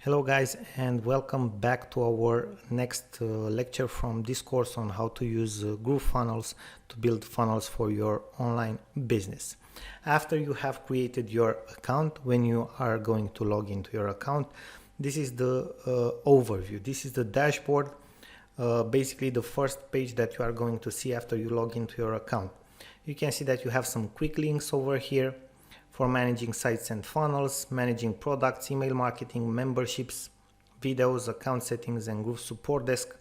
Hello guys, and welcome back to our next lecture from this course on how to use Groovefunnels to build funnels for your online business. After you have created your account, when you are going to log into your account, this is the overview. This is the dashboard, basically the first page that you are going to see after you log into your account. You can see that you have some quick links over here for managing sites and funnels, managing products, email marketing, memberships, videos, account settings, and Groove support desk.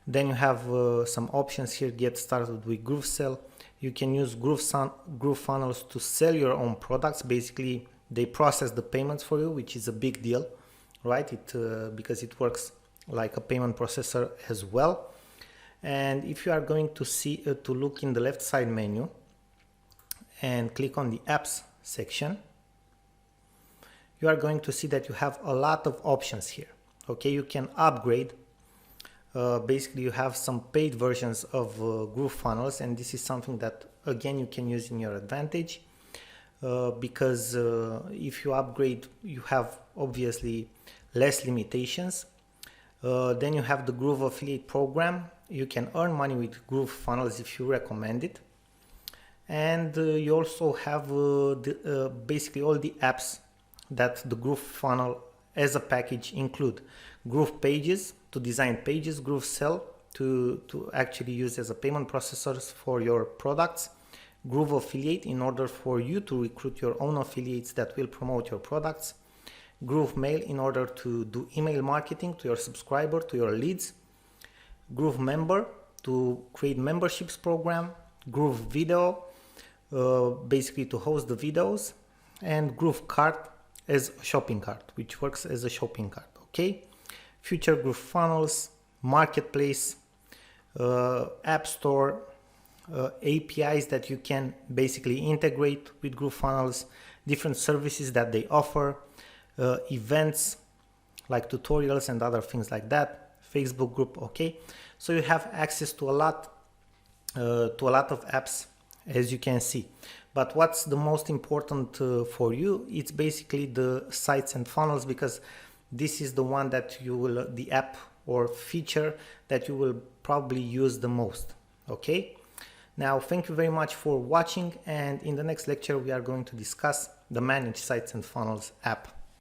Then you have some options here. Get started with GrooveSell. You can use Groovefunnels to sell your own products. Basically, they process the payments for you, which is a big deal, right? Because it works like a payment processor as well. And if you are going to see to look in the left side menu and click on the apps section, you are going to see that you have a lot of options here. Okay, you can upgrade. Basically, you have some paid versions of Groovefunnels, and this is something that again you can use in your advantage because if you upgrade, you have obviously less limitations. Then you have the Groove affiliate program. You can earn money with Groovefunnels if you recommend it. And you also have basically all the apps that the Groovefunnel as a package include. Groove Pages to design pages, GrooveSell to actually use as a payment processors for your products, Groove Affiliate in order for you to recruit your own affiliates that will promote your products, Groove Mail in order to do email marketing to your subscriber, to your leads, Groove Member to create memberships program, Groove Video basically to host the videos, and Groove Cart as a shopping cart, which works as a shopping cart. Okay, future Groovefunnels, marketplace, app store, APIs that you can basically integrate with Groovefunnels, different services that they offer, events like tutorials and other things like that, Facebook group. Okay, so you have access to a lot of apps, as you can see. But what's the most important for you? It's basically the sites and funnels, because this is the one that you will, the app or feature that you will probably use the most. Okay, now thank you very much for watching, and in the next lecture we are going to discuss the Manage Sites and Funnels app.